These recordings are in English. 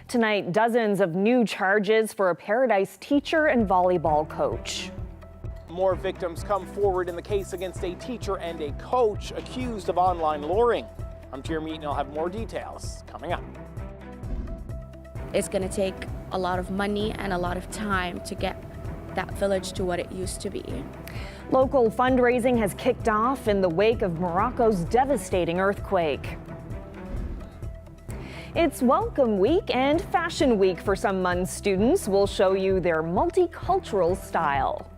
Tonight, dozens of new charges for a Paradise teacher and volleyball coach. More victims come forward in the case against a teacher and a coach accused of online luring. I'm Jeremy Eaton. I'll have more details coming up. It's going to take a lot of money and a lot of time to get that village to what it used to be. Local fundraising has kicked off in the wake of Morocco's devastating earthquake. It's Welcome Week and Fashion Week for some MUN students. We'll show you their multicultural style.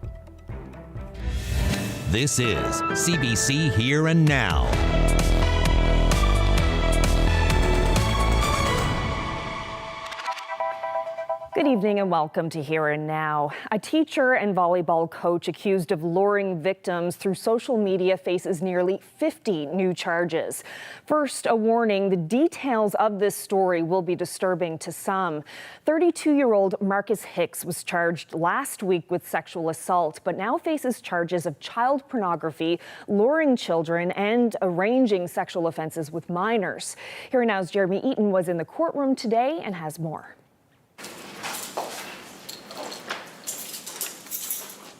This is CBC Here and Now. Good evening and welcome to Here and Now. A teacher and volleyball coach accused of luring victims through social media faces nearly 50 new charges. First, a warning, the details of this story will be disturbing to some. 32-year-old Marcus Hicks was charged last week with sexual assault, but now faces charges of child pornography, luring children, and arranging sexual offenses with minors. Here and Now's Jeremy Eaton was in the courtroom today and has more.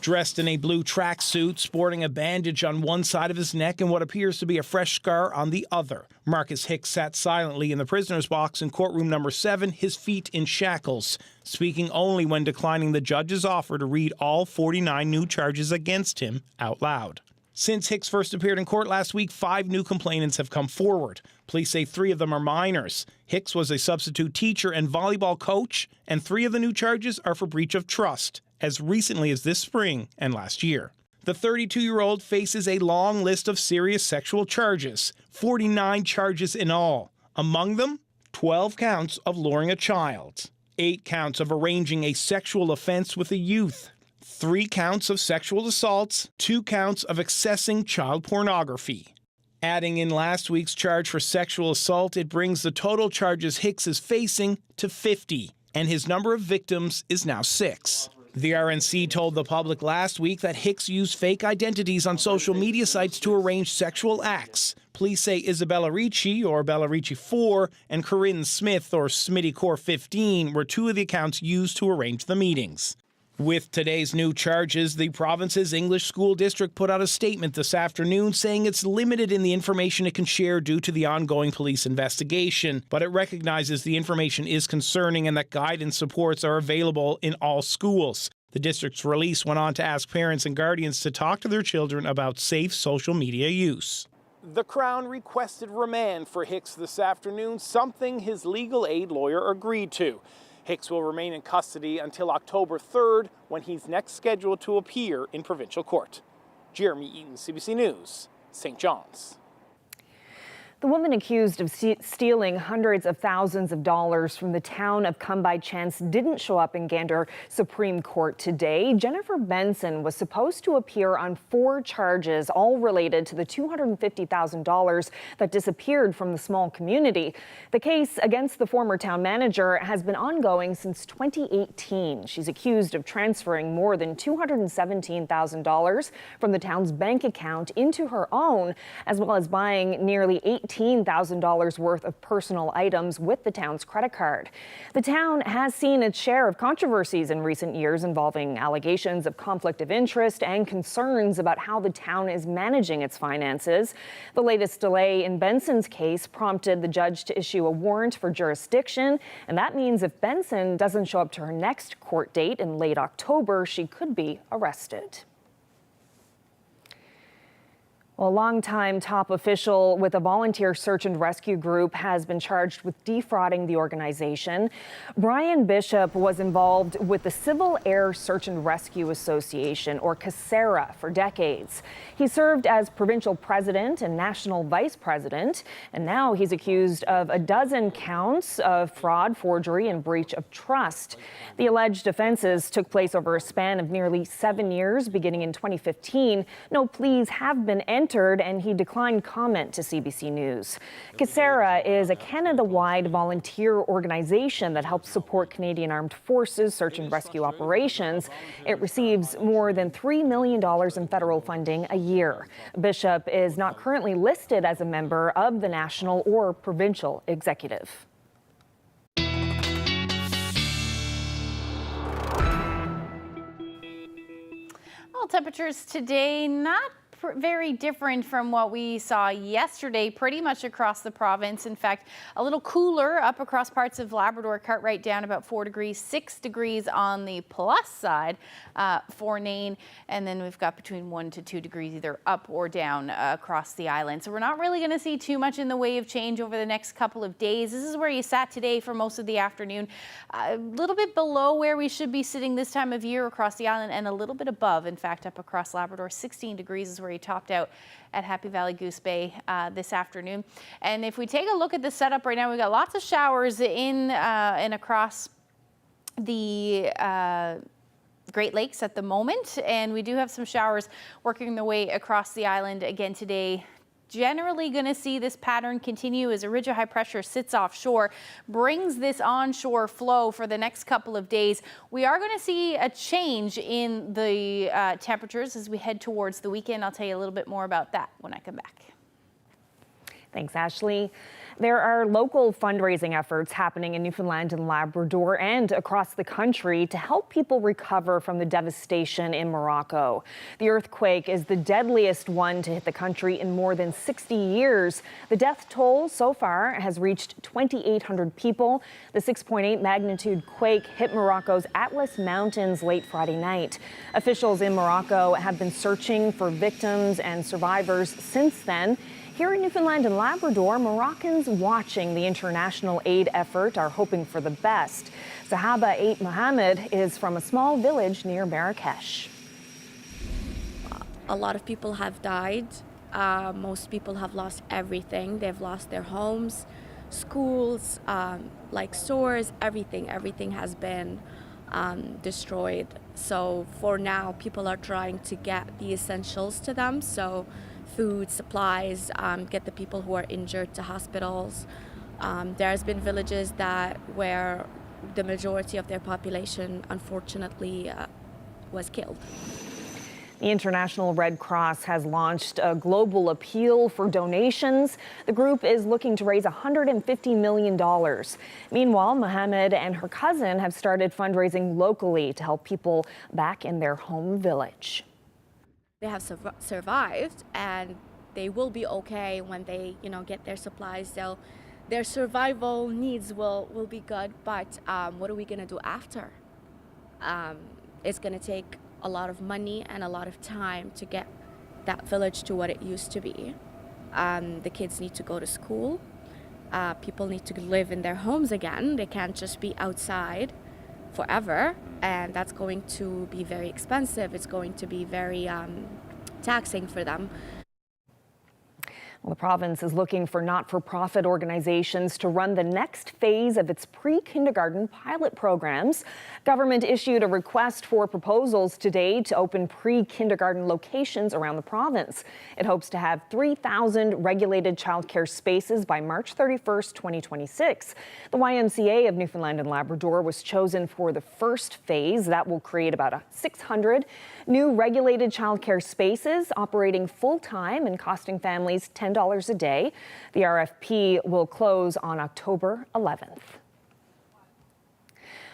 Dressed in a blue tracksuit, sporting a bandage on one side of his neck and what appears to be a fresh scar on the other, Marcus Hicks sat silently in the prisoner's box in courtroom number 7, his feet in shackles, speaking only when declining the judge's offer to read all 49 new charges against him out loud. Since Hicks first appeared in court last week, 5 new complainants have come forward. Police say 3 of them are minors. Hicks was a substitute teacher and volleyball coach, and 3 of the new charges are for breach of trust, as recently as this spring and last year. The 32-year-old faces a long list of serious sexual charges, 49 charges in all. Among them, 12 counts of luring a child, 8 counts of arranging a sexual offense with a youth, 3 counts of sexual assaults, 2 counts of accessing child pornography. Adding in last week's charge for sexual assault, it brings the total charges Hicks is facing to 50, and his number of victims is now 6. The RNC told the public last week that Hicks used fake identities on social media sites to arrange sexual acts. Police say Isabella Ricci, or Bella Ricci 4, and Corinne Smith, or Smitty Core 15, were 2 of the accounts used to arrange the meetings. With today's new charges, the province's English school district put out a statement this afternoon saying it's limited in the information it can share due to the ongoing police investigation, but it recognizes the information is concerning and that guidance supports are available in all schools. The district's release went on to ask parents and guardians to talk to their children about safe social media use. The Crown requested remand for Hicks this afternoon, something his legal aid lawyer agreed to. Hicks will remain in custody until October 3rd, when he's next scheduled to appear in provincial court. Jeremy Eaton, CBC News, St. John's. The woman accused of stealing hundreds of thousands of dollars from the town of Come By Chance didn't show up in Gander Supreme Court today. Jennifer Benson was supposed to appear on 4 charges, all related to the $250,000 that disappeared from the small community. The case against the former town manager has been ongoing since 2018. She's accused of transferring more than $217,000 from the town's bank account into her own, as well as buying nearly $18,000 worth of personal items with the town's credit card. The town has seen its share of controversies in recent years involving allegations of conflict of interest and concerns about how the town is managing its finances. The latest delay in Benson's case prompted the judge to issue a warrant for jurisdiction, and that means if Benson doesn't show up to her next court date in late October, she could be arrested. Well, a longtime top official with a volunteer search and rescue group has been charged with defrauding the organization. Brian Bishop was involved with the Civil Air Search and Rescue Association, or CASERA, for decades. He served as provincial president and national vice president, and now he's accused of a dozen counts of fraud, forgery, and breach of trust. The alleged offenses took place over a span of nearly 7 years, beginning in 2015. No pleas have been entered, and he declined comment to CBC News. CASERA is a Canada-wide volunteer organization that helps support Canadian Armed Forces search and rescue operations. It receives more than $3 million in federal funding a year. Bishop is not currently listed as a member of the national or provincial executive. Well, temperatures today not very different from what we saw yesterday, pretty much across the province. In fact, a little cooler up across parts of Labrador. Cartwright down about 4 degrees, 6 degrees on the plus side for Nain. And then we've got between 1 to 2 degrees either up or down across the island. So we're not really going to see too much in the way of change over the next couple of days. This is where you sat today for most of the afternoon. A little bit below where we should be sitting this time of year across the island, and a little bit above, in fact, up across Labrador. 16 degrees is where he topped out at Happy Valley Goose Bay this afternoon. And if we take a look at the setup right now, we've got lots of showers in and across the Great Lakes at the moment, and we do have some showers working their way across the island again today. Generally going to see this pattern continue as a ridge of high pressure sits offshore, brings this onshore flow for the next couple of days. We are going to see a change in the temperatures as we head towards the weekend. I'll tell you a little bit more about that when I come back. Thanks, Ashley. There are local fundraising efforts happening in Newfoundland and Labrador and across the country to help people recover from the devastation in Morocco. The earthquake is the deadliest one to hit the country in more than 60 years. The death toll so far has reached 2,800 people. The 6.8 magnitude quake hit Morocco's Atlas Mountains late Friday night. Officials in Morocco have been searching for victims and survivors since then. Here in Newfoundland and Labrador, Moroccans watching the international aid effort are hoping for the best. Sahaba Ait Mohammed is from a small village near Marrakesh. A lot of people have died. Most people have lost everything. They've lost their homes, schools, like stores, everything. Everything has been destroyed. So for now, people are trying to get the essentials to them. So food, supplies, get the people who are injured to hospitals. There has been villages where the majority of their population, unfortunately, was killed. The International Red Cross has launched a global appeal for donations. The group is looking to raise $150 million. Meanwhile, Mohammed and her cousin have started fundraising locally to help people back in their home village. They have survived, and they will be okay when they, get their supplies. Their survival needs will be good, but what are we going to do after? It's going to take a lot of money and a lot of time to get that village to what it used to be. The kids need to go to school. People need to live in their homes again. They can't just be outside forever, and that's going to be very expensive. It's going to be very taxing for them. Well, the province is looking for not-for-profit organizations to run the next phase of its pre-kindergarten pilot programs. Government issued a request for proposals today to open pre-kindergarten locations around the province. It hopes to have 3,000 regulated childcare spaces by March 31st, 2026. The YMCA of Newfoundland and Labrador was chosen for the first phase. That will create about 600 new regulated childcare spaces operating full-time and costing families $10 a day. The RFP will close on October 11th.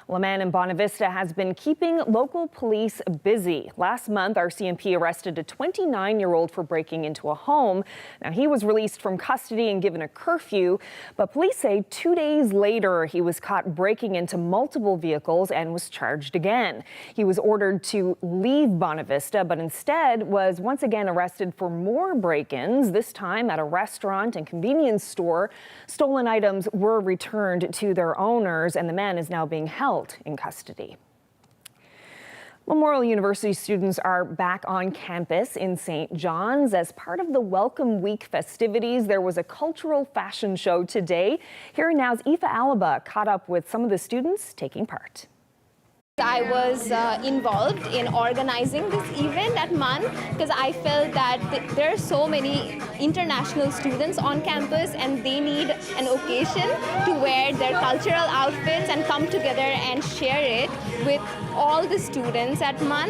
Well, a man in Bonavista has been keeping local police busy. Last month, RCMP arrested a 29-year-old for breaking into a home. Now, he was released from custody and given a curfew, but police say 2 days later, he was caught breaking into multiple vehicles and was charged again. He was ordered to leave Bonavista, but instead was once again arrested for more break-ins, this time at a restaurant and convenience store. Stolen items were returned to their owners, and the man is now being held in custody. Memorial University students are back on campus in St. John's. As part of the Welcome Week festivities, there was a cultural fashion show today. Here Now's Aoife Alaba caught up with some of the students taking part. I was involved in organizing this event at MUN because I felt that there are so many international students on campus and they need an occasion to wear their cultural outfits and come together and share it with all the students at MUN.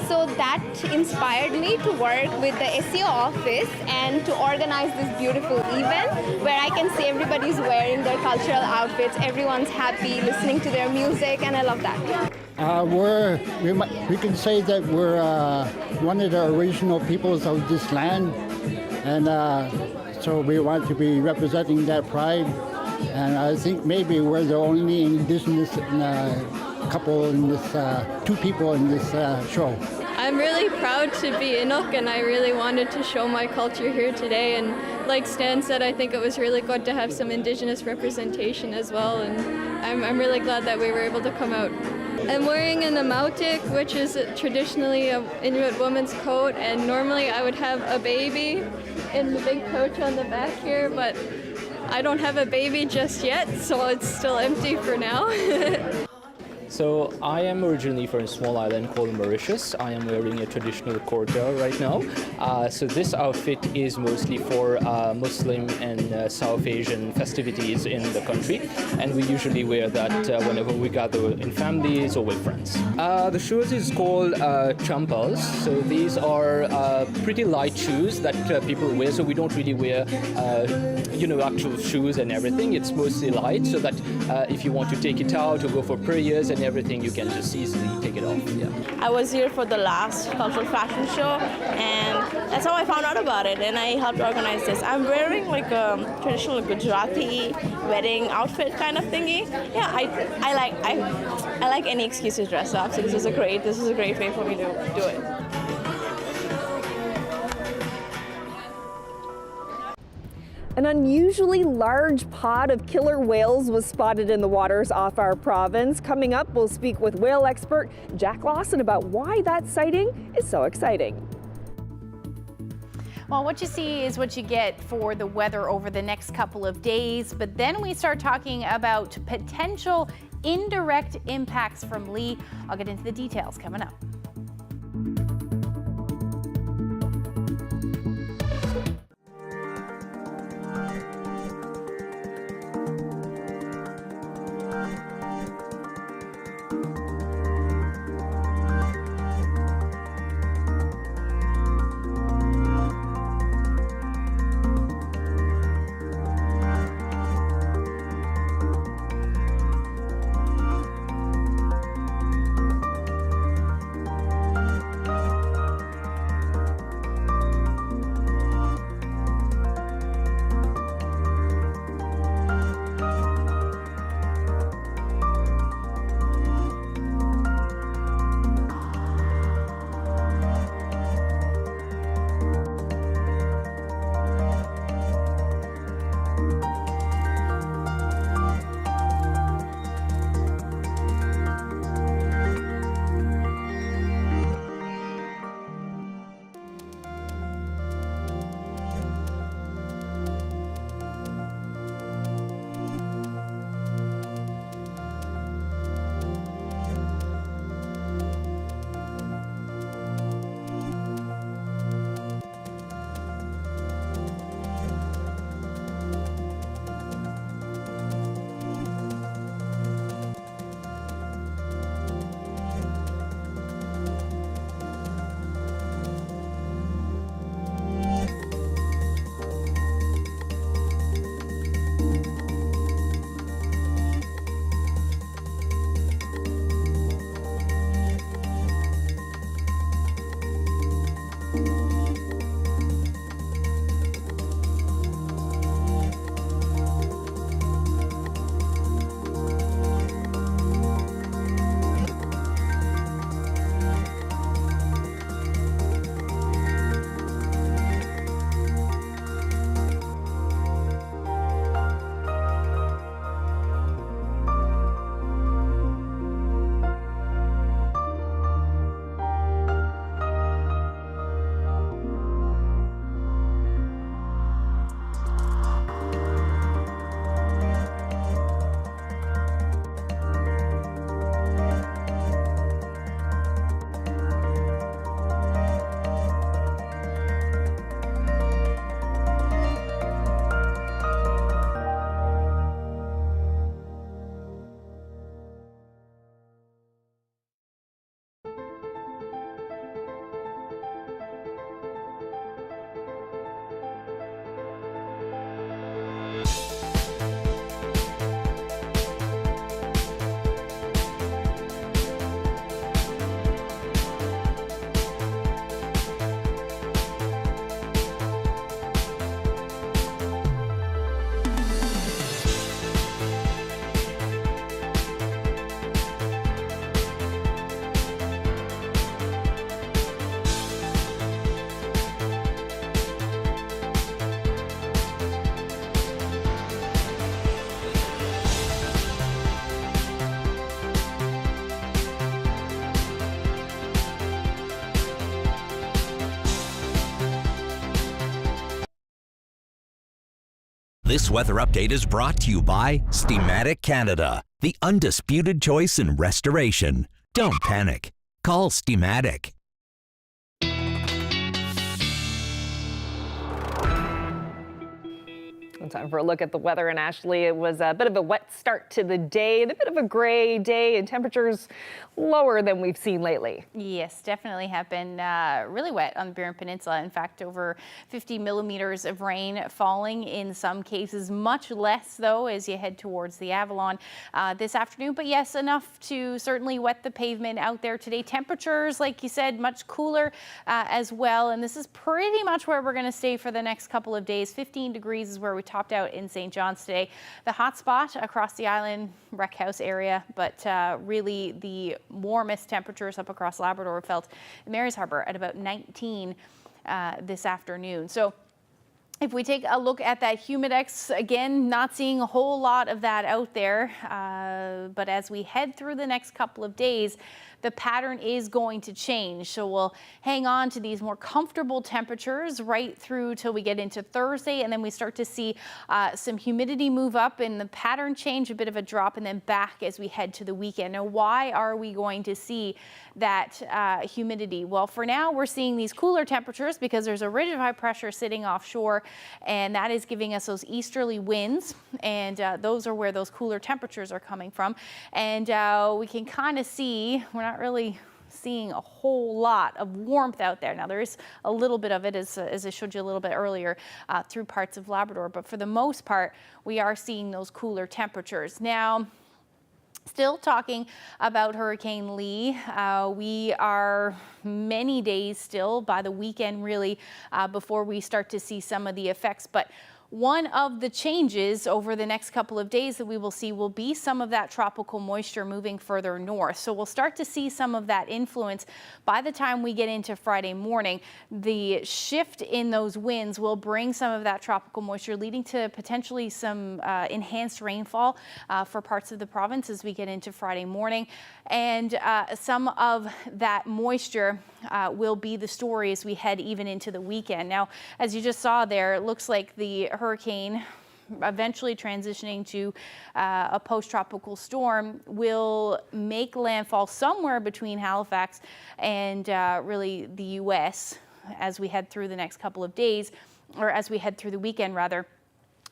So that inspired me to work with the SEO office and to organize this beautiful event where I can see everybody's wearing their cultural outfits, everyone's happy, listening to their music, and I love that. We can say that we're one of the original peoples of this land, and so we want to be representing that pride. And I think maybe we're the only indigenous couple in this, two people in this show. I'm really proud to be Inuk, and I really wanted to show my culture here today. And like Stan said, I think it was really good to have some Indigenous representation as well. And I'm really glad that we were able to come out. I'm wearing an amautik, which is traditionally an Inuit woman's coat, and normally I would have a baby in the big pouch on the back here, but I don't have a baby just yet, so it's still empty for now. So I am originally from a small island called Mauritius. I am wearing a traditional kurta right now. So this outfit is mostly for Muslim and South Asian festivities in the country. And we usually wear that whenever we gather in families or with friends. The shoes is called champals. So these are pretty light shoes that people wear. So we don't really wear actual shoes and everything. It's mostly light, so that if you want to take it out or go for prayers and everything, you can just easily take it off. Yeah. I was here for the last cultural fashion show, and that's how I found out about it, and I helped organize this. I'm wearing like a traditional Gujarati wedding outfit kind of thingy. Yeah, I like any excuse to dress up, so this is a great way for me to do it. An unusually large pod of killer whales was spotted in the waters off our province. Coming up, we'll speak with whale expert Jack Lawson about why that sighting is so exciting. Well, what you see is what you get for the weather over the next couple of days, but then we start talking about potential indirect impacts from Lee. I'll get into the details coming up. This weather update is brought to you by Steamatic Canada, the undisputed choice in restoration. Don't panic. Call Steamatic. Time for a look at the weather in Ashley. It was a bit of a wet start to the day and a bit of a gray day, and temperatures lower than we've seen lately. Yes, definitely have been really wet on the Burin Peninsula. In fact, over 50 millimeters of rain falling in some cases, much less though as you head towards the Avalon this afternoon. But yes, enough to certainly wet the pavement out there today. Temperatures, like you said, much cooler as well. And this is pretty much where we're going to stay for the next couple of days. 15 degrees is where we topped out in St. John's today. The hot spot across the island, Wreck House area, but really the warmest temperatures up across Labrador were felt in Mary's Harbour at about 19 this afternoon. So if we take a look at that humidex, again, not seeing a whole lot of that out there, but as we head through the next couple of days, the pattern is going to change. So we'll hang on to these more comfortable temperatures right through till we get into Thursday, and then we start to see some humidity move up and the pattern change, a bit of a drop, and then back as we head to the weekend. Now, why are we going to see that humidity? Well, for now, we're seeing these cooler temperatures because there's a ridge of high pressure sitting offshore, and that is giving us those easterly winds, and those are where those cooler temperatures are coming from. And we can kind of see, we're not really seeing a whole lot of warmth out there. Now, there is a little bit of it, as I showed you a little bit earlier, through parts of Labrador, but for the most part, we are seeing those cooler temperatures. Now, still talking about Hurricane Lee. We are many days still by the weekend, really, before we start to see some of the effects. But one of the changes over the next couple of days that we will see will be some of that tropical moisture moving further north. So we'll start to see some of that influence by the time we get into Friday morning. The shift in those winds will bring some of that tropical moisture, leading to potentially some enhanced rainfall for parts of the province as we get into Friday morning. And some of that moisture will be the story as we head even into the weekend. Now, as you just saw there, it looks like the hurricane eventually transitioning to a post-tropical storm will make landfall somewhere between Halifax and really the U.S. as we head through the next couple of days, or as we head through the weekend rather.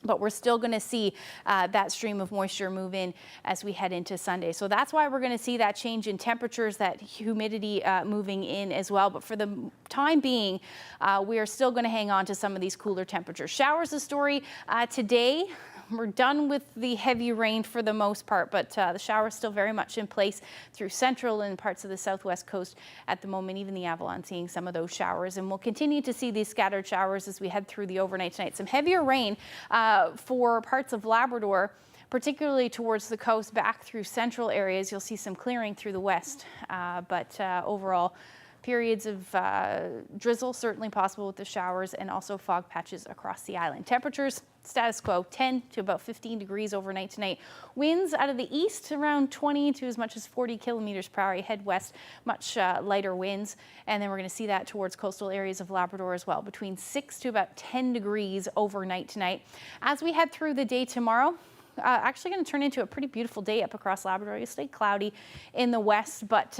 But we're still going to see that stream of moisture move in as we head into Sunday. So that's why we're going to see that change in temperatures, that humidity moving in as well. But for the time being, we are still going to hang on to some of these cooler temperatures. Showers, the story today. We're done with the heavy rain for the most part, but the showers still very much in place through central and parts of the southwest coast at the moment. Even the Avalon seeing some of those showers, and we'll continue to see these scattered showers as we head through the overnight tonight. Some heavier rain for parts of Labrador, particularly towards the coast, back through central areas. You'll see some clearing through the west, but overall, periods of drizzle certainly possible with the showers, and also fog patches across the island. Temperatures status quo, 10 to about 15 degrees overnight tonight. Winds out of the east around 20 to as much as 40 kilometers per hour. You head west, much lighter winds, and then we're going to see that towards coastal areas of Labrador as well, between 6 to about 10 degrees overnight tonight. As we head through the day tomorrow, actually going to turn into a pretty beautiful day up across Labrador. It'll stay cloudy in the west, but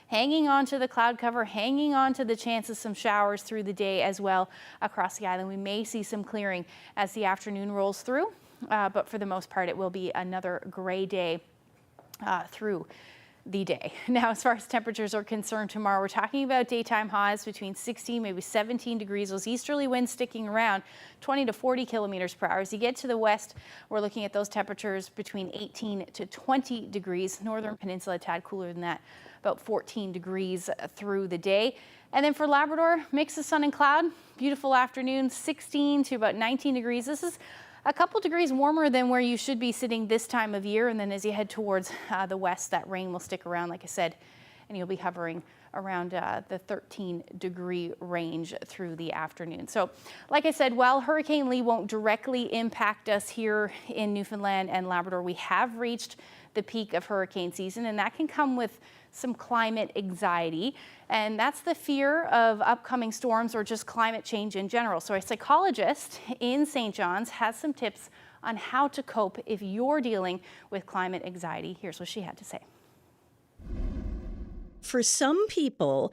hanging on to the cloud cover, hanging on to the chance of some showers through the day as well across the island. We may see some clearing as the afternoon rolls through, but for the most part, it will be another gray day through the day. Now, as far as temperatures are concerned tomorrow, we're talking about daytime highs between 16, maybe 17 degrees. Those easterly winds sticking around 20 to 40 kilometers per hour. As you get to the west, we're looking at those temperatures between 18 to 20 degrees. Northern Peninsula, a tad cooler than that, about 14 degrees through the day. And then for Labrador, mix of sun and cloud, beautiful afternoon, 16 to about 19 degrees. This is a couple degrees warmer than where you should be sitting this time of year. And then as you head towards the west, that rain will stick around, like I said, and you'll be hovering around the 13-degree range through the afternoon. So, like I said, while Hurricane Lee won't directly impact us here in Newfoundland and Labrador, we have reached the peak of hurricane season, and that can come with some climate anxiety, and that's the fear of upcoming storms or just climate change in general. So a psychologist in St. John's has some tips on how to cope if you're dealing with climate anxiety. Here's what she had to say. For some people,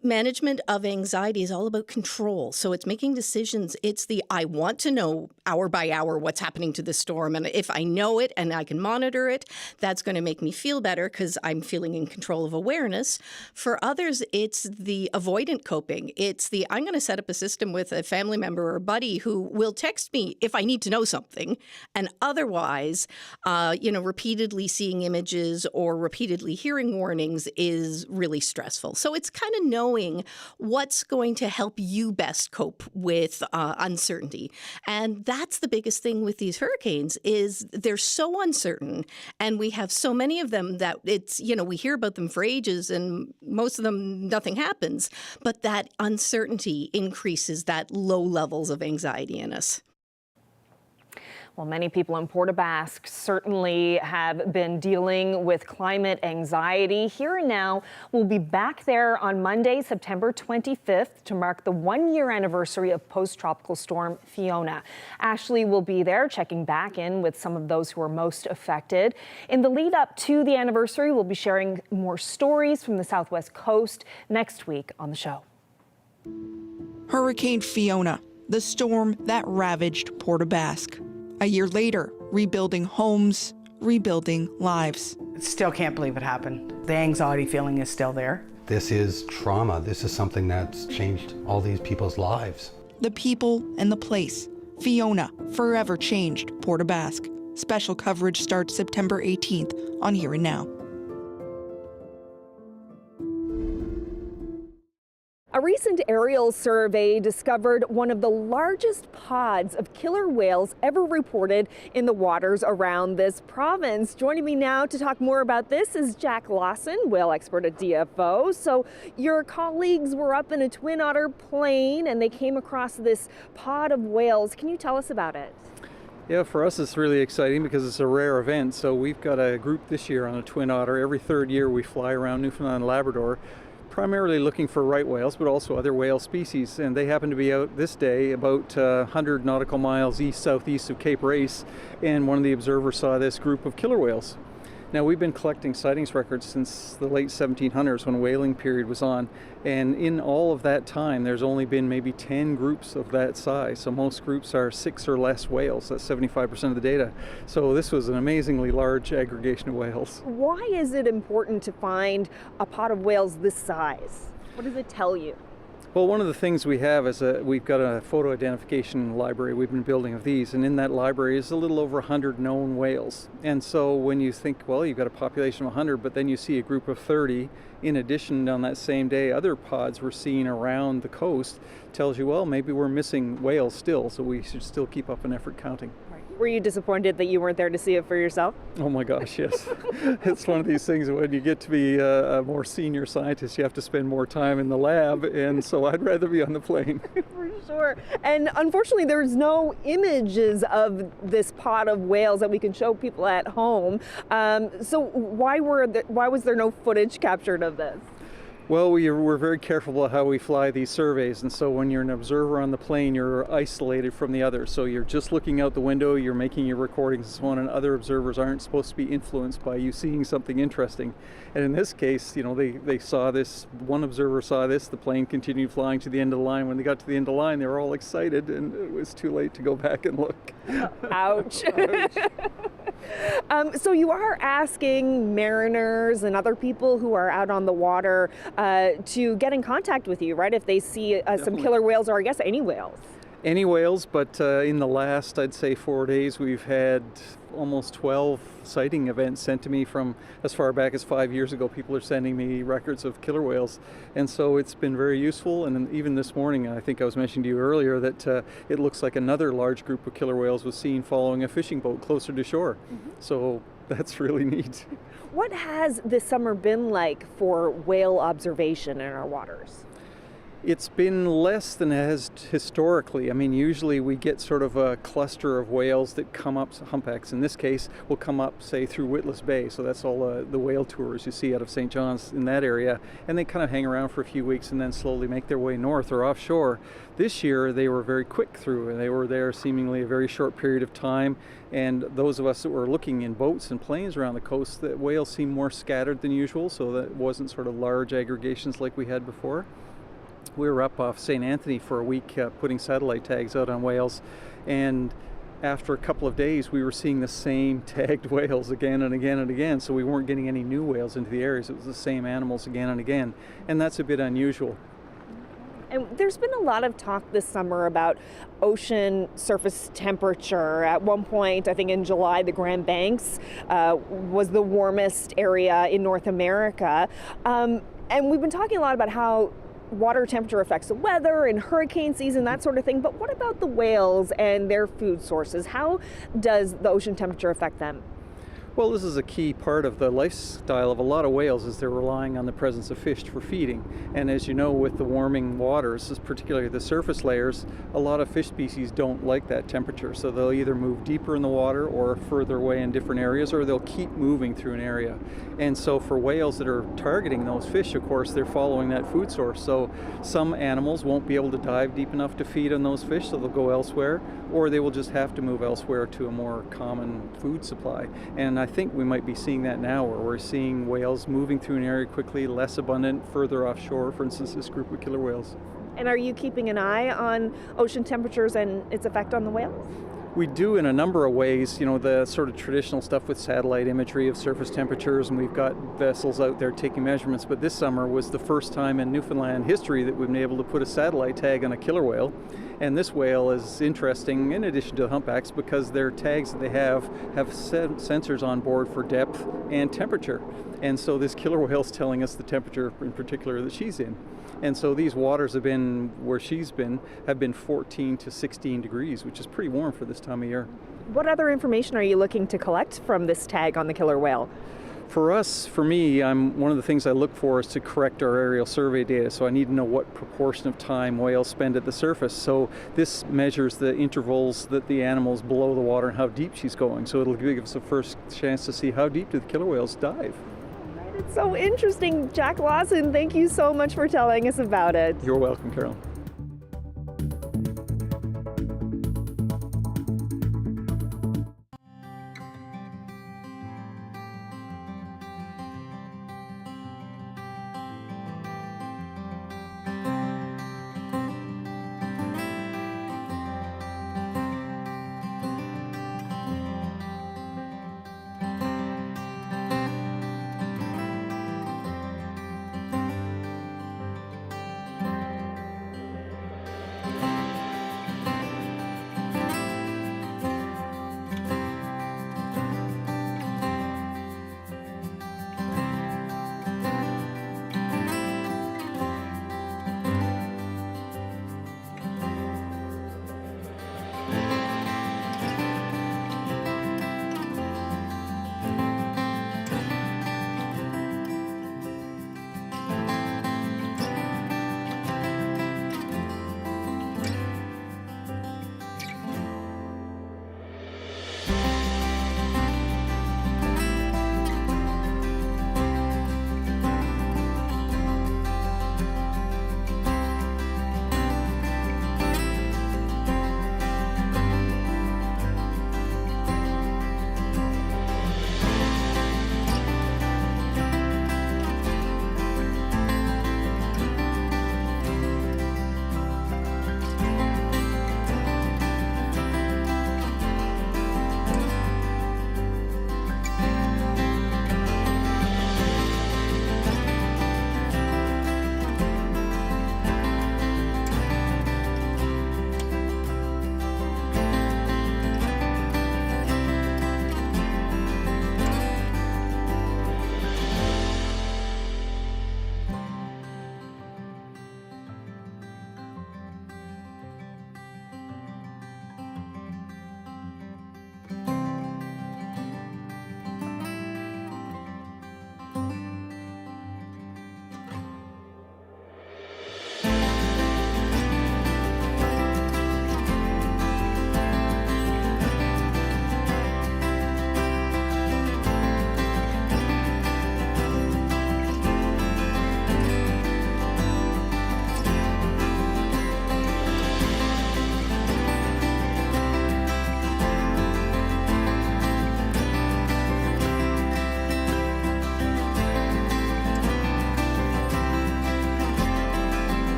management of anxiety is all about control. So it's making decisions. It's I want to know hour by hour what's happening to the storm. And if I know it and I can monitor it, that's going to make me feel better because I'm feeling in control of awareness. For others, it's the avoidant coping. It's I'm going to set up a system with a family member or a buddy who will text me if I need to know something. And otherwise, repeatedly seeing images or repeatedly hearing warnings is really stressful. So it's kind of knowing what's going to help you best cope with uncertainty. And that's the biggest thing with these hurricanes is they're so uncertain, and we have so many of them that it's, we hear about them for ages and most of them nothing happens, but that uncertainty increases that low levels of anxiety in us. Well, many people in Port aux Basques certainly have been dealing with climate anxiety. Here and Now we'll be back there on Monday, September 25th to mark the one-year anniversary of post-tropical storm Fiona. Ashley will be there checking back in with some of those who are most affected. In the lead up to the anniversary, we'll be sharing more stories from the Southwest Coast next week on the show. Hurricane Fiona, the storm that ravaged Port aux Basques. A year later, rebuilding homes, rebuilding lives. Still can't believe it happened. The anxiety feeling is still there. This is trauma. This is something that's changed all these people's lives. The people and the place. Fiona forever changed Port aux Basques. Special coverage starts September 18th on Here and Now. A recent aerial survey discovered one of the largest pods of killer whales ever reported in the waters around this province. Joining me now to talk more about this is Jack Lawson, whale expert at DFO. So your colleagues were up in a twin otter plane and they came across this pod of whales. Can you tell us about it? Yeah, for us it's really exciting because it's a rare event. So we've got a group this year on a twin otter. Every third year we fly around Newfoundland and Labrador, primarily looking for right whales, but also other whale species. And they happen to be out this day about 100 nautical miles east-southeast of Cape Race. And one of the observers saw this group of killer whales. Now, we've been collecting sightings records since the late 1700s when whaling period was on. And in all of that time, there's only been maybe 10 groups of that size. So most groups are 6 or less whales. That's 75% of the data. So this was an amazingly large aggregation of whales. Why is it important to find a pod of whales this size? What does it tell you? Well, one of the things we have is we've got a photo identification library we've been building of these, and in that library is a little over 100 known whales. And so when you think, well, you've got a population of 100, but then you see a group of 30, in addition, on that same day, other pods were seen around the coast, tells you, well, maybe we're missing whales still, so we should still keep up an effort counting. Were you disappointed that you weren't there to see it for yourself? Oh my gosh, yes. It's one of these things when you get to be a more senior scientist, you have to spend more time in the lab, and so I'd rather be on the plane. For sure. And unfortunately, there's no images of this pod of whales that we can show people at home. So why was there no footage captured of this? Well, we're very careful about how we fly these surveys, and so when you're an observer on the plane, you're isolated from the others. So you're just looking out the window, you're making your recordings and so on, and other observers aren't supposed to be influenced by you seeing something interesting. And in this case, they saw this, one observer saw this, the plane continued flying to the end of the line. When they got to the end of the line, they were all excited, and it was too late to go back and look. Ouch. So you are asking mariners and other people who are out on the water to get in contact with you, right? If they see some killer whales, or I guess any whales. Any whales, but in the last, I'd say 4 days, we've had almost 12 sighting events sent to me from as far back as 5 years ago. People are sending me records of killer whales, and so it's been very useful. And even this morning, I think I was mentioning to you earlier that it looks like another large group of killer whales was seen following a fishing boat closer to shore. Mm-hmm. So that's really neat. What has this summer been like for whale observation in our waters? It's been less than it has historically. I mean, usually we get sort of a cluster of whales that come up, humpbacks in this case, will come up, say, through Witless Bay. So that's all the whale tours you see out of St. John's in that area. And they kind of hang around for a few weeks and then slowly make their way north or offshore. This year, they were very quick through, and they were there seemingly a very short period of time. And those of us that were looking in boats and planes around the coast, the whales seemed more scattered than usual, so that it wasn't sort of large aggregations like we had before. We were up off St. Anthony for a week putting satellite tags out on whales, and after a couple of days we were seeing the same tagged whales again and again and again, so we weren't getting any new whales into the areas. It was the same animals again and again, and that's a bit unusual. And there's been a lot of talk this summer about ocean surface temperature. At one point, I think in July, the Grand Banks was the warmest area in North America. And we've been talking a lot about how water temperature affects the weather and hurricane season, that sort of thing. But what about the whales and their food sources? How does the ocean temperature affect them? Well, this is a key part of the lifestyle of a lot of whales, is they're relying on the presence of fish for feeding. And as you know, with the warming waters, particularly the surface layers, a lot of fish species don't like that temperature. So they'll either move deeper in the water or further away in different areas, or they'll keep moving through an area. And so for whales that are targeting those fish, of course, they're following that food source. So some animals won't be able to dive deep enough to feed on those fish, so they'll go elsewhere, or they will just have to move elsewhere to a more common food supply. And I think we might be seeing that now, where we're seeing whales moving through an area quickly, less abundant, further offshore, for instance, this group of killer whales. And are you keeping an eye on ocean temperatures and its effect on the whales? We do in a number of ways, you know, the sort of traditional stuff with satellite imagery of surface temperatures, and we've got vessels out there taking measurements, but this summer was the first time in Newfoundland history that we've been able to put a satellite tag on a killer whale. And this whale is interesting in addition to the humpbacks because their tags that they have sensors on board for depth and temperature. And so this killer whale is telling us the temperature in particular that she's in. And so these waters have been, where she's been, have been 14 to 16 degrees, which is pretty warm for this time of year. What other information are you looking to collect from this tag on the killer whale? For us, for me, one of the things I look for is to correct our aerial survey data. So I need to know what proportion of time whales spend at the surface. So this measures the intervals that the animal's below the water and how deep she's going. So it'll give us a first chance to see how deep do the killer whales dive. It's so interesting. Jack Lawson, thank you so much for telling us about it. You're welcome, Carol.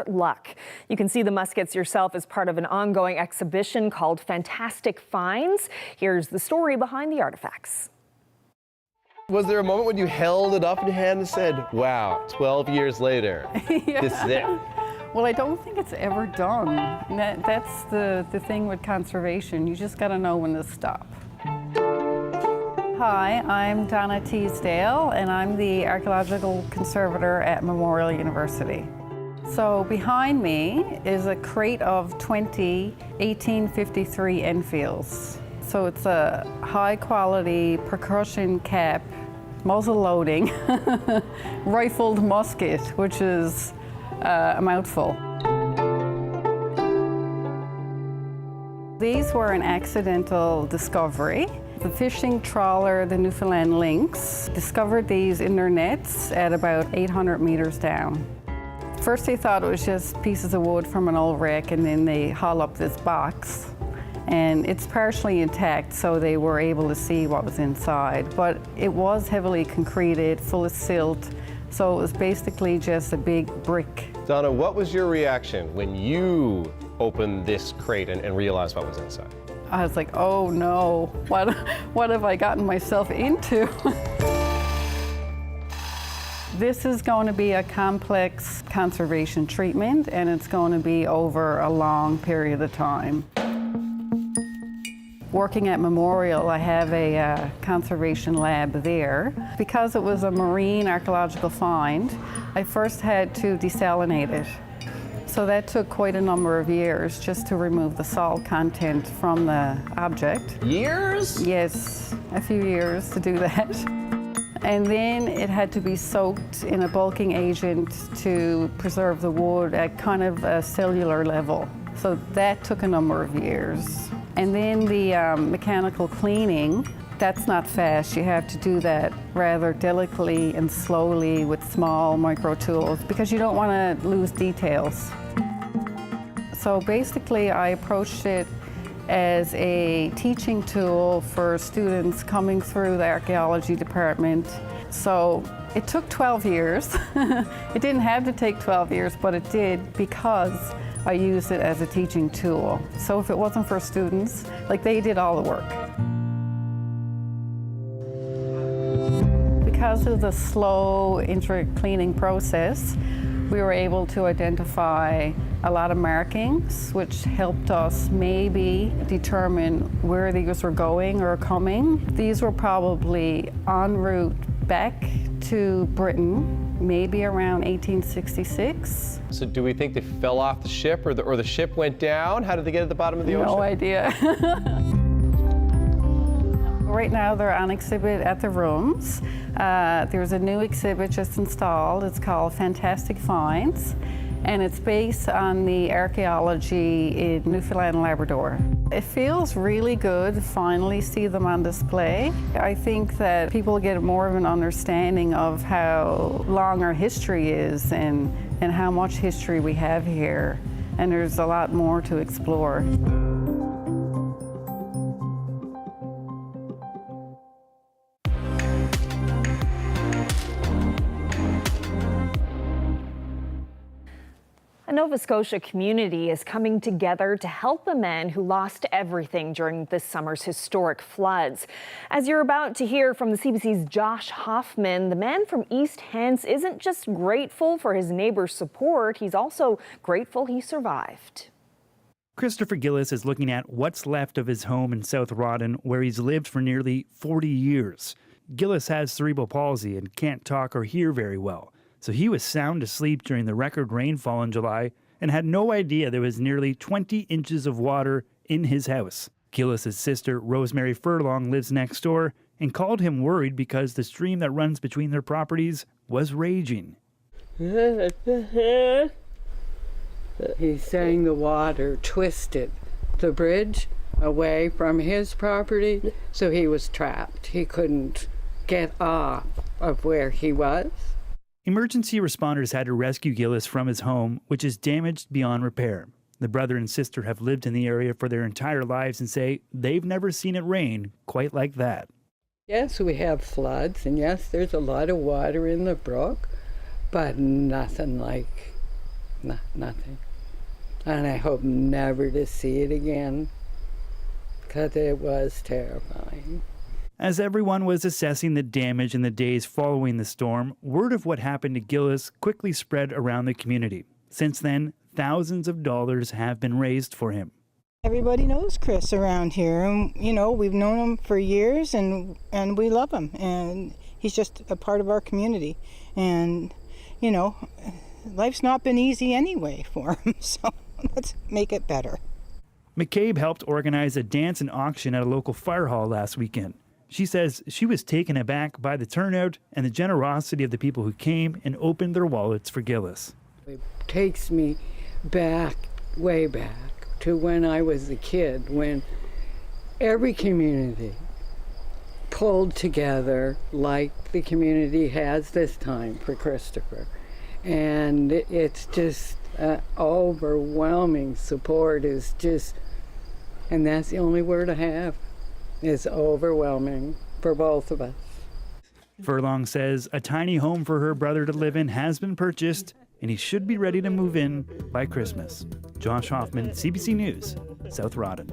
Luck. You can see the muskets yourself as part of an ongoing exhibition called Fantastic Finds. Here's the story behind the artifacts. Was there a moment when you held it up in your hand and said, wow, 12 years later, this is it? Well, I don't think it's ever done. That's the thing with conservation. You just got to know when to stop. Hi, I'm Donna Teasdale, and I'm the archaeological conservator at Memorial University. So behind me is a crate of 20 1853 Enfields. So it's a high quality percussion cap, muzzle loading, rifled musket, which is a mouthful. These were an accidental discovery. The fishing trawler, the Newfoundland Lynx, discovered these in their nets at about 800 meters down. First they thought it was just pieces of wood from an old wreck, and then they haul up this box. And it's partially intact, so they were able to see what was inside. But it was heavily concreted, full of silt, so it was basically just a big brick. Donna, what was your reaction when you opened this crate and realized what was inside? I was like, oh no, what have I gotten myself into? This is going to be a complex conservation treatment, and it's going to be over a long period of time. Working at Memorial, I have a conservation lab there. Because it was a marine archaeological find, I first had to desalinate it. So that took quite a number of years just to remove the salt content from the object. Years? Yes, a few years to do that. And then it had to be soaked in a bulking agent to preserve the wood at kind of a cellular level. So that took a number of years. And then the mechanical cleaning, that's not fast. You have to do that rather delicately and slowly with small micro tools because you don't want to lose details. So basically I approached it as a teaching tool for students coming through the archaeology department. So it took 12 years. It didn't have to take 12 years, but it did because I used it as a teaching tool. So if it wasn't for students, like they did all the work. Because of the slow intricate cleaning process, we were able to identify a lot of markings, which helped us maybe determine where these were going or coming. These were probably en route back to Britain, maybe around 1866. So do we think they fell off the ship or the ship went down? How did they get at the bottom of the ocean? No idea. Right now they're on exhibit at the rooms. There's a new exhibit just installed. It's called Fantastic Finds, and it's based on the archaeology in Newfoundland and Labrador. It feels really good to finally see them on display. I think that people get more of an understanding of how long our history is and how much history we have here. And there's a lot more to explore. A Nova Scotia community is coming together to help a man who lost everything during this summer's historic floods. As you're about to hear from the CBC's Josh Hoffman, the man from East Hants isn't just grateful for his neighbor's support, he's also grateful he survived. Christopher Gillis is looking at what's left of his home in South Rawdon, where he's lived for nearly 40 years. Gillis has cerebral palsy and can't talk or hear very well. So he was sound asleep during the record rainfall in July and had no idea there was nearly 20 inches of water in his house. Gillis's sister, Rosemary Furlong, lives next door and called him worried because the stream that runs between their properties was raging. He's saying the water twisted the bridge away from his property, so he was trapped. He couldn't get off of where he was. Emergency responders had to rescue Gillis from his home, which is damaged beyond repair. The brother and sister have lived in the area for their entire lives and say they've never seen it rain quite like that. Yes, we have floods, and yes, there's a lot of water in the brook, but nothing like, nothing. And I hope never to see it again, because it was terrifying. As everyone was assessing the damage in the days following the storm, word of what happened to Gillis quickly spread around the community. Since then, thousands of dollars have been raised for him. Everybody knows Chris around here, and we've known him for years, and we love him, and he's just a part of our community. And life's not been easy anyway for him, so let's make it better. McCabe helped organize a dance and auction at a local fire hall last weekend. She says she was taken aback by the turnout and the generosity of the people who came and opened their wallets for Gillis. It takes me back, way back, to when I was a kid, when every community pulled together like the community has this time for Christopher. And it's just overwhelming support is just, and that's the only word I have. Is overwhelming for both of us. Furlong says a tiny home for her brother to live in has been purchased, and he should be ready to move in by Christmas. Josh Hoffman, CBC News, South Rawdon.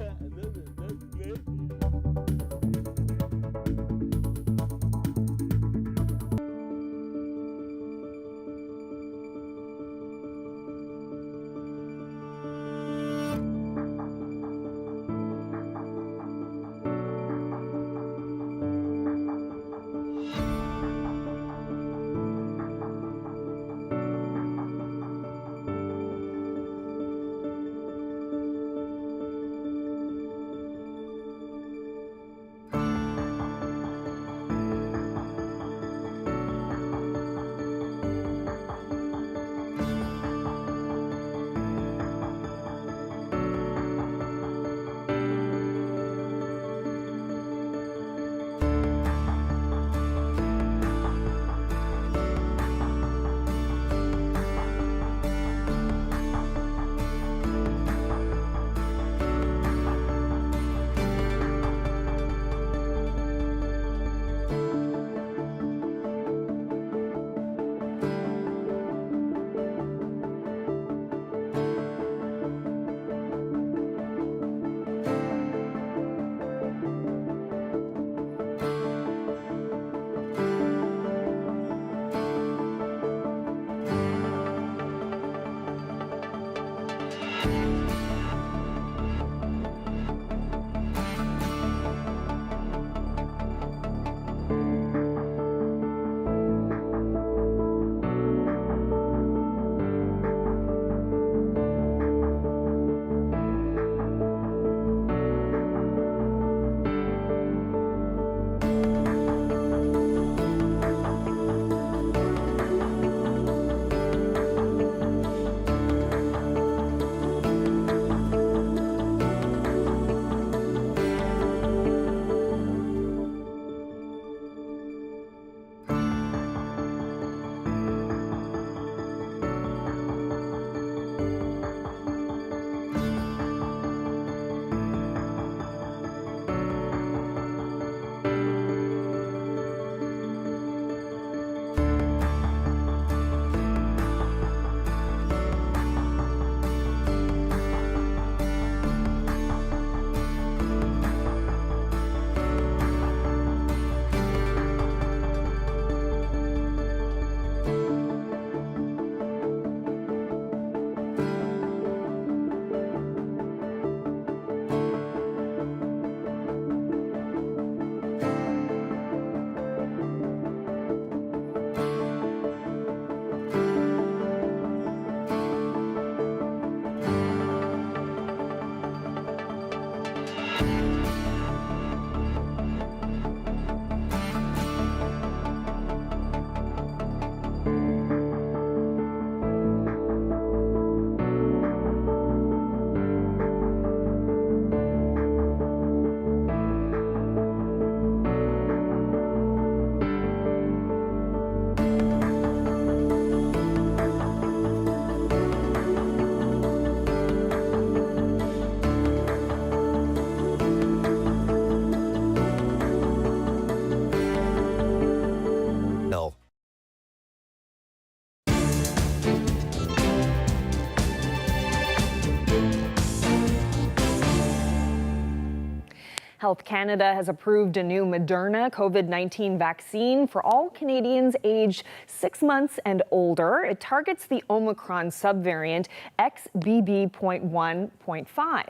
Health Canada has approved a new Moderna COVID-19 vaccine for all Canadians aged 6 months and older. It targets the Omicron subvariant XBB.1.5.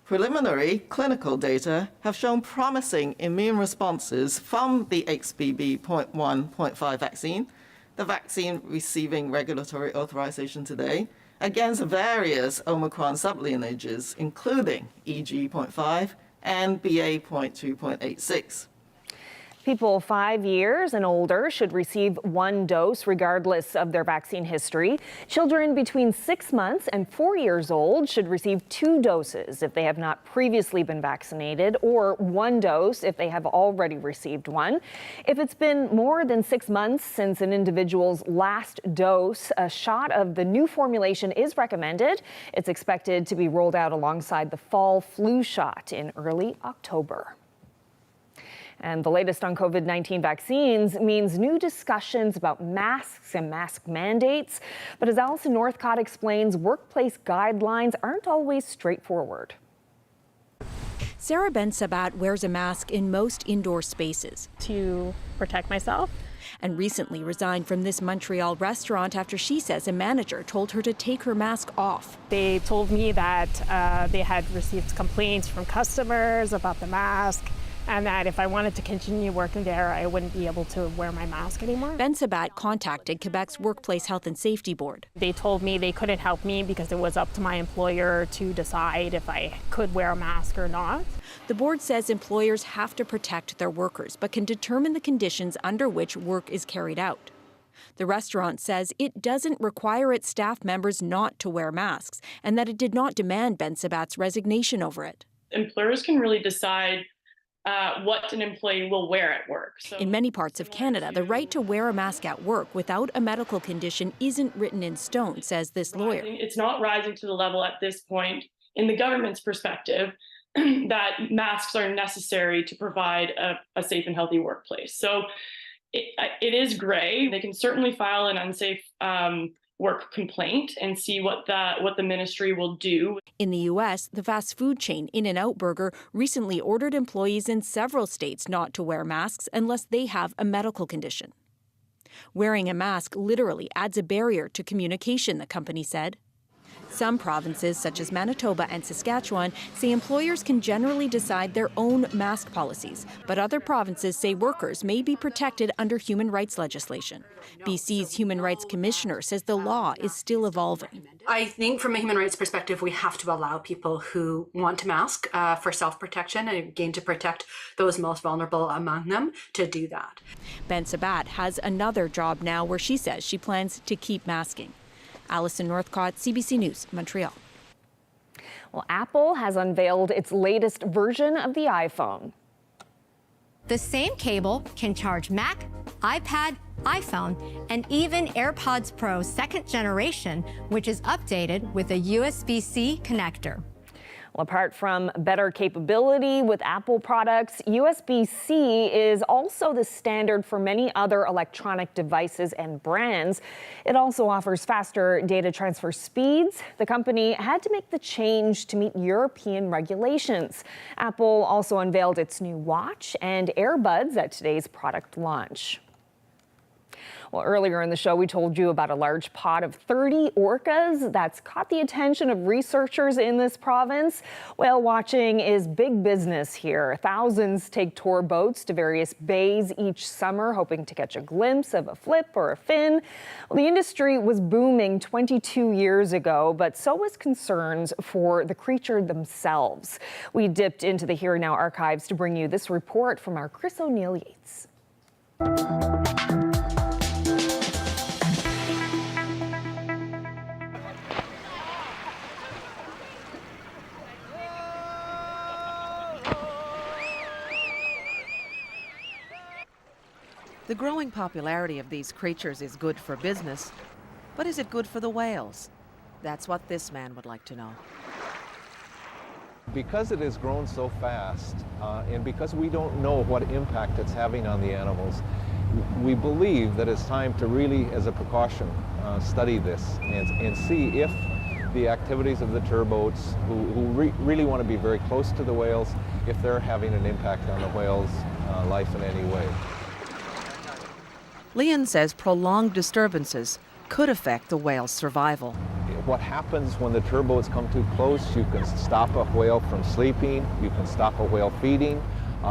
Preliminary clinical data have shown promising immune responses from the XBB.1.5 vaccine, the vaccine receiving regulatory authorization today, against various Omicron sublineages, including EG.5 and BA.2.86. People 5 years and older should receive 1 dose regardless of their vaccine history. Children between 6 months and 4 years old should receive 2 doses if they have not previously been vaccinated, or 1 dose if they have already received one. If it's been more than 6 months since an individual's last dose, a shot of the new formulation is recommended. It's expected to be rolled out alongside the fall flu shot in early October. And the latest on COVID-19 vaccines means new discussions about masks and mask mandates. But as Alison Northcott explains, workplace guidelines aren't always straightforward. Sarah Ben-Sabat wears a mask in most indoor spaces to protect myself. And recently resigned from this Montreal restaurant after she says a manager told her to take her mask off. They told me that they had received complaints from customers about the mask, and that if I wanted to continue working there, I wouldn't be able to wear my mask anymore. Ben-Sabat contacted Quebec's Workplace Health and Safety Board. They told me they couldn't help me because it was up to my employer to decide if I could wear a mask or not. The board says employers have to protect their workers, but can determine the conditions under which work is carried out. The restaurant says it doesn't require its staff members not to wear masks, and that it did not demand Ben-Sabat's resignation over it. Employers can really decide what an employee will wear at work. So in many parts of Canada, the right to wear a mask at work without a medical condition isn't written in stone, says this lawyer. It's not rising to the level at this point, in the government's perspective, that masks are necessary to provide a safe and healthy workplace. So it is gray. They can certainly file an unsafe work complaint and see what the ministry will do. In the U.S., the fast food chain In-N-Out Burger recently ordered employees in several states not to wear masks unless they have a medical condition. Wearing a mask literally adds a barrier to communication, the company said. Some provinces, such as Manitoba and Saskatchewan, say employers can generally decide their own mask policies, but other provinces say workers may be protected under human rights legislation. BC's Human Rights Commissioner says the law is still evolving. I think from a human rights perspective, we have to allow people who want to mask for self-protection and again to protect those most vulnerable among them to do that. Ben-Sabat has another job now where she says she plans to keep masking. Alison Northcott, CBC News, Montreal. Well, Apple has unveiled its latest version of the iPhone. The same cable can charge Mac, iPad, iPhone, and even AirPods Pro 2nd generation, which is updated with a USB-C connector. Well, apart from better capability with Apple products, USB-C is also the standard for many other electronic devices and brands. It also offers faster data transfer speeds. The company had to make the change to meet European regulations. Apple also unveiled its new watch and earbuds at today's product launch. Well, earlier in the show, we told you about a large pod of 30 orcas that's caught the attention of researchers in this province. Whale watching is big business here. Thousands take tour boats to various bays each summer, hoping to catch a glimpse of a flip or a fin. Well, the industry was booming 22 years ago, but so was concerns for the creature themselves. We dipped into the Here and Now archives to bring you this report from our Chris O'Neill Yates. The growing popularity of these creatures is good for business, but is it good for the whales? That's what this man would like to know. Because it has grown so fast, and because we don't know what impact it's having on the animals, we believe that it's time to really, as a precaution, study this and see if the activities of the tourboats who really want to be very close to the whales if they're having an impact on the whales' life in any way. Leon says prolonged disturbances could affect the whale's survival. What happens when the turbboats come too close, you can stop a whale from sleeping, you can stop a whale feeding,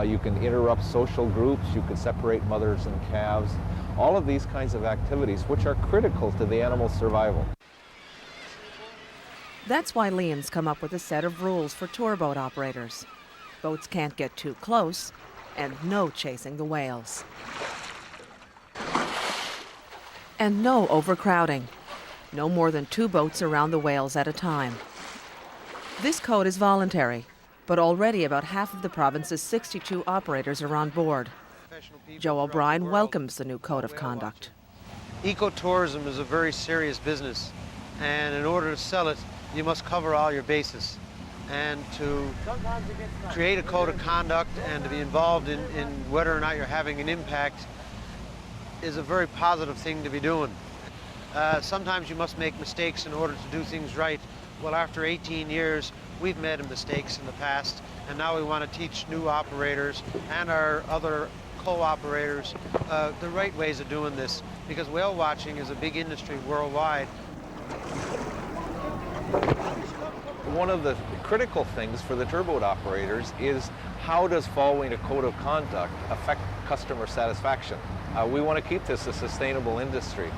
you can interrupt social groups, you can separate mothers and calves. All of these kinds of activities which are critical to the animal's survival. That's why Leon's come up with a set of rules for tourboat operators. Boats can't get too close, and no chasing the whales. And no overcrowding. No more than 2 boats around the whales at a time. This code is voluntary, but already about half of the province's 62 operators are on board. Joe O'Brien welcomes the new code of conduct. Ecotourism is a very serious business, and in order to sell it, you must cover all your bases. And to create a code of conduct and to be involved in whether or not you're having an impact is a very positive thing to be doing. Sometimes you must make mistakes in order to do things right. Well, after 18 years, we've made mistakes in the past, and now we want to teach new operators and our other co-operators the right ways of doing this, because whale watching is a big industry worldwide. One of the critical things for the turbot operators is how does following a code of conduct affect customer satisfaction? We want to keep this a sustainable industry.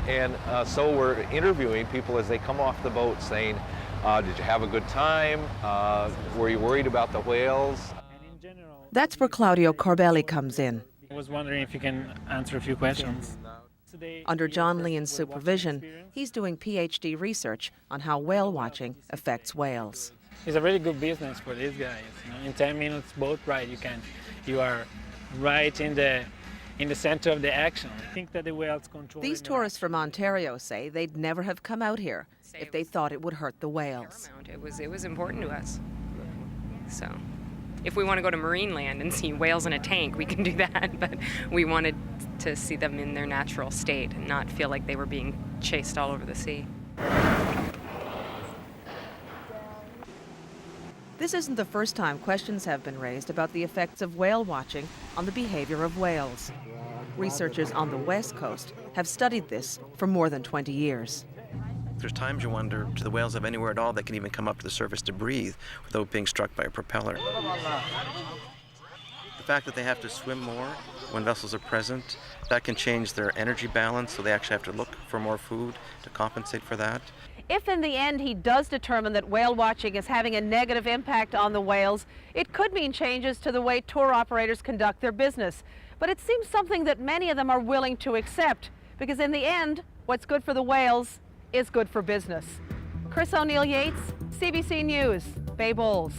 And so we're interviewing people as they come off the boat saying, did you have a good time? Were you worried about the whales? That's where Claudio Corbelli comes in. I was wondering if you can answer a few questions. Under John Leon's supervision, he's doing PhD research on how whale watching affects whales. It's a really good business for these guys. In 10 minutes boat ride, you are right in the center of the action. I think that the whales control. These tourists from Ontario say they'd never have come out here if they thought it would hurt the whales. It was important to us. So, if we want to go to marine land and see whales in a tank, we can do that. But we wanted to see them in their natural state and not feel like they were being chased all over the sea. This isn't the first time questions have been raised about the effects of whale watching on the behavior of whales. Researchers on the West Coast have studied this for more than 20 years. There's times you wonder, do the whales have anywhere at all that can even come up to the surface to breathe without being struck by a propeller? The fact that they have to swim more when vessels are present, that can change their energy balance, so they actually have to look for more food to compensate for that. If in the end he does determine that whale watching is having a negative impact on the whales, it could mean changes to the way tour operators conduct their business. But it seems something that many of them are willing to accept, because in the end, what's good for the whales is good for business. Chris O'Neill Yates, CBC News, Bay Bulls.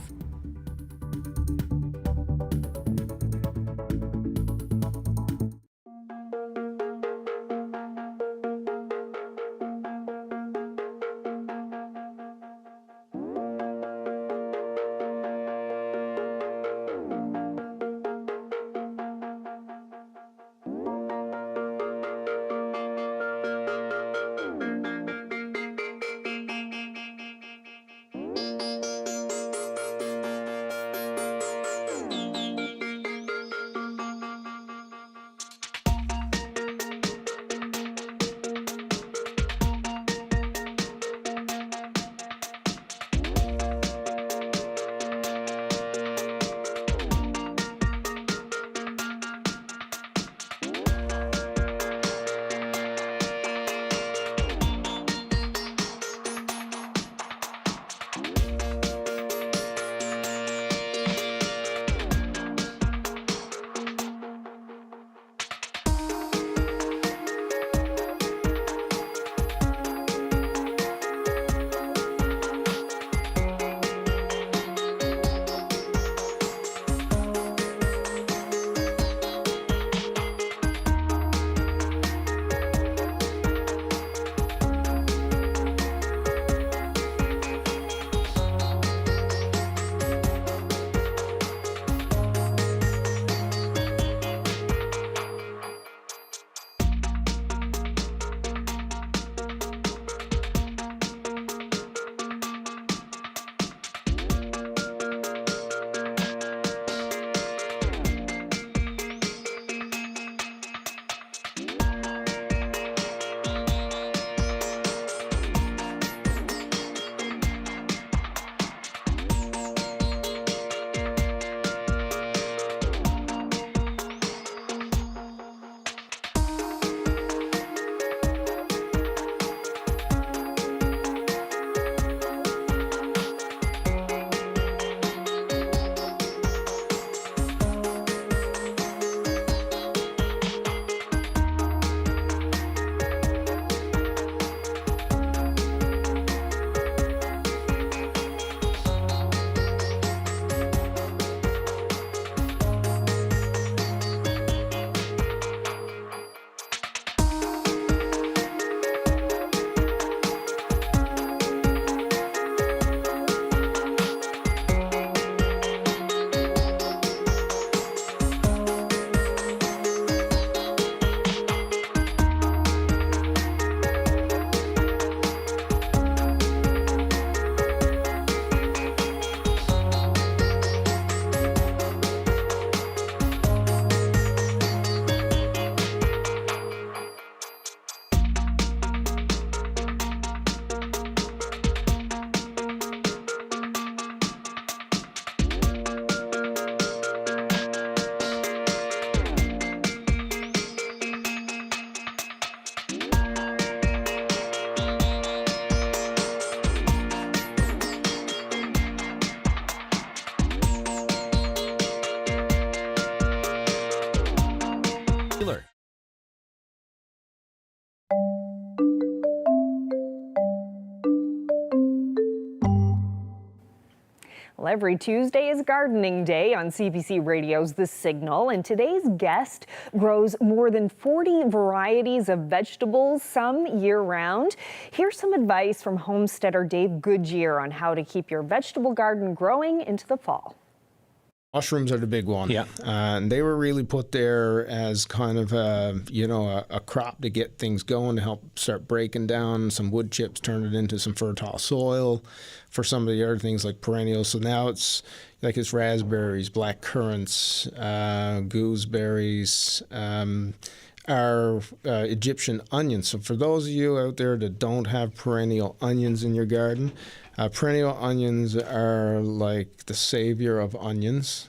Well, every Tuesday is gardening day on CBC Radio's The Signal, and today's guest grows more than 40 varieties of vegetables, some year-round. Here's some advice from homesteader Dave Goodyear on how to keep your vegetable garden growing into the fall. Mushrooms are the big one. Yeah. And they were really put there as kind of a crop to get things going, to help start breaking down some wood chips, turn it into some fertile soil for some of the other things like perennials. So now it's raspberries, black currants, gooseberries, our Egyptian onions. So for those of you out there that don't have perennial onions in your garden, perennial onions are like the savior of onions.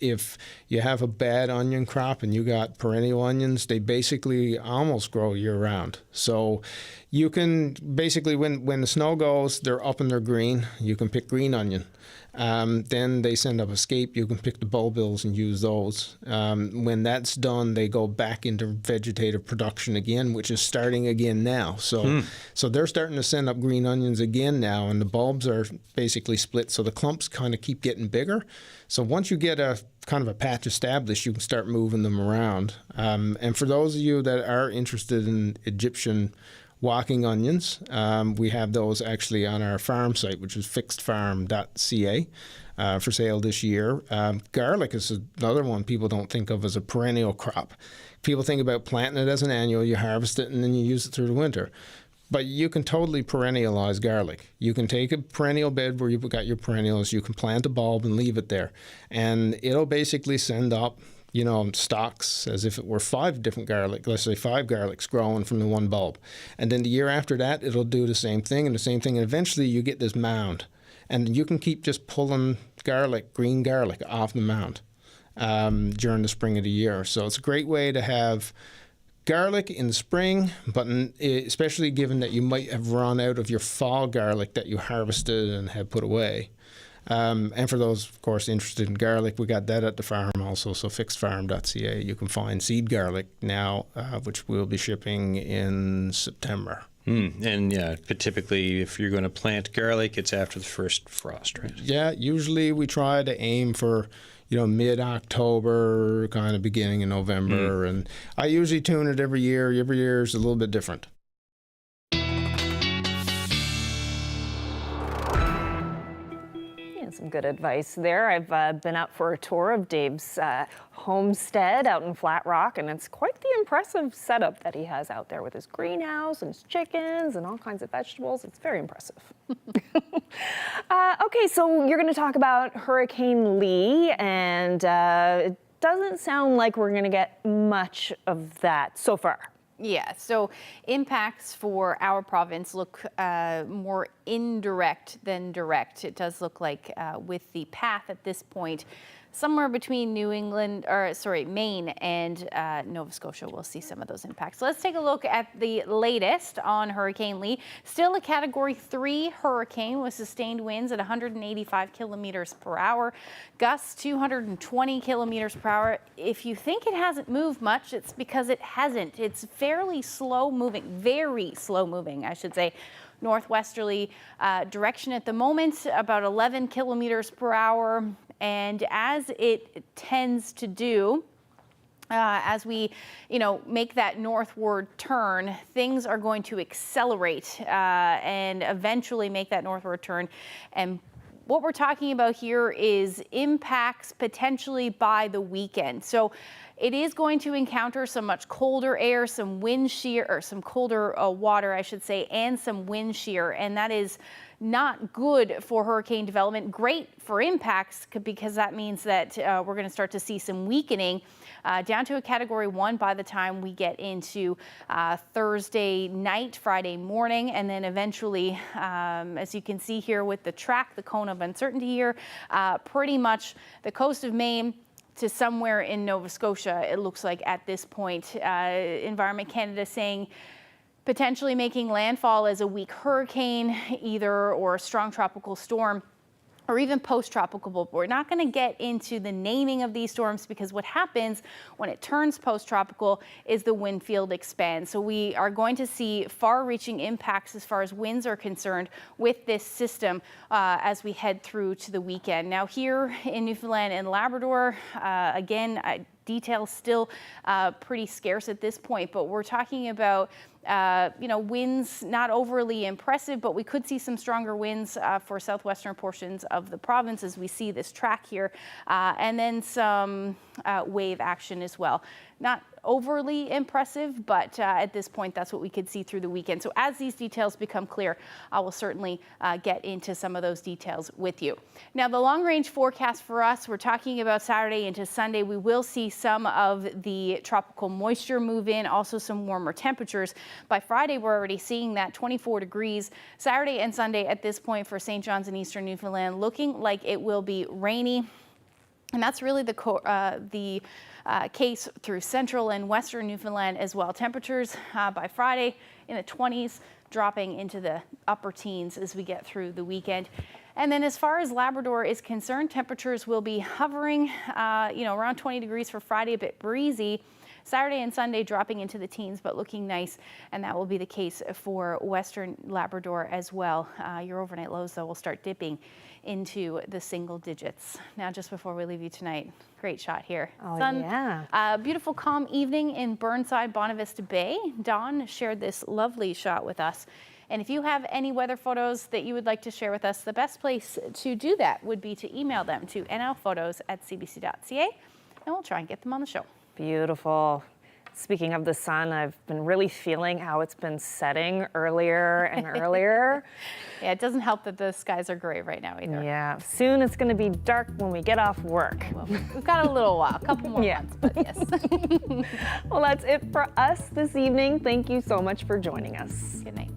If you have a bad onion crop and you got perennial onions, they basically almost grow year-round. So you can basically, when the snow goes, they're up and they're green. You can pick green onion. Then they send up a scape. You can pick the bulbils and use those. When that's done, they go back into vegetative production again, which is starting again now. So they're starting to send up green onions again now, and the bulbs are basically split. So the clumps kind of keep getting bigger. So once you get a kind of a patch established, you can start moving them around. And for those of you that are interested in Egyptian walking onions, we have those actually on our farm site, which is fixedfarm.ca, for sale this year. Garlic is another one people don't think of as a perennial crop. People think about planting it as an annual, you harvest it, and then you use it through the winter. But you can totally perennialize garlic. You can take a perennial bed where you've got your perennials, you can plant a bulb and leave it there, and it'll basically send up stalks as if it were 5 different garlic, let's say 5 garlics growing from the one bulb. And then the year after that, it'll do the same thing and the same thing. And eventually you get this mound. And you can keep just pulling green garlic off the mound during the spring of the year. So it's a great way to have garlic in the spring, but especially given that you might have run out of your fall garlic that you harvested and had put away. And for those, of course, interested in garlic, we got that at the farm also, so fixedfarm.ca. You can find seed garlic now, which we'll be shipping in September. And but typically, if you're going to plant garlic, it's after the first frost, right? Yeah, usually we try to aim for, mid-October, kind of beginning in November. And I usually tune it every year. Every year is a little bit different. Some good advice there. I've been out for a tour of Dave's homestead out in Flat Rock, and it's quite the impressive setup that he has out there with his greenhouse and his chickens and all kinds of vegetables. It's very impressive. Okay, so you're going to talk about Hurricane Lee, and it doesn't sound like we're going to get much of that so far. Yeah, so impacts for our province look more indirect than direct. It does look like with the path at this point, somewhere between Maine and Nova Scotia, we'll see some of those impacts. So let's take a look at the latest on Hurricane Lee. Still a Category 3 hurricane with sustained winds at 185 kilometers per hour, gusts 220 kilometers per hour. If you think it hasn't moved much, it's because it hasn't. It's fairly slow moving, very slow moving, I should say. Northwesterly direction at the moment, about 11 kilometers per hour. And as it tends to do, as we, make that northward turn, things are going to accelerate and eventually make that northward turn. And what we're talking about here is impacts potentially by the weekend. So it is going to encounter some much colder air, some wind shear, or some colder water, I should say, and some wind shear. And that is not good for hurricane development. Great for impacts because that means that we're going to start to see some weakening down to a Category 1 by the time we get into Thursday night, Friday morning, and then eventually, as you can see here with the track, the cone of uncertainty here, pretty much the coast of Maine to somewhere in Nova Scotia, it looks like at this point. Environment Canada saying potentially making landfall as a weak hurricane or a strong tropical storm or even post-tropical, but we're not going to get into the naming of these storms because what happens when it turns post-tropical is the wind field expands. So we are going to see far-reaching impacts as far as winds are concerned with this system as we head through to the weekend. Now here in Newfoundland and Labrador, again, details still pretty scarce at this point, but we're talking about winds not overly impressive, but we could see some stronger winds for southwestern portions of the province as we see this track here, and then some wave action as well. Not overly impressive, but at this point, that's what we could see through the weekend. So as these details become clear, I will certainly get into some of those details with you. Now, the long-range forecast for us, we're talking about Saturday into Sunday. We will see some of the tropical moisture move in, also some warmer temperatures. By Friday, we're already seeing that 24 degrees. Saturday and Sunday at this point for St. John's and Eastern Newfoundland, looking like it will be rainy. And that's really the case through central and western Newfoundland as well. Temperatures by Friday in the 20s, dropping into the upper teens as we get through the weekend. And then as far as Labrador is concerned, temperatures will be hovering, around 20 degrees for Friday, a bit breezy. Saturday and Sunday dropping into the teens, but looking nice, and that will be the case for Western Labrador as well. Your overnight lows, though, will start dipping into the single digits. Now, just before we leave you tonight, great shot here. Oh, Sun, yeah. beautiful, calm evening in Burnside, Bonavista Bay. Dawn shared this lovely shot with us. And if you have any weather photos that you would like to share with us, the best place to do that would be to email them to nlphotos@cbc.ca, and we'll try and get them on the show. Beautiful. Speaking of the sun, I've been really feeling how it's been setting earlier and earlier. Yeah, it doesn't help that the skies are gray right now either. Yeah, soon it's going to be dark when we get off work. Well, we've got a little while, a couple more months, but yes. Well, that's it for us this evening. Thank you so much for joining us. Good night.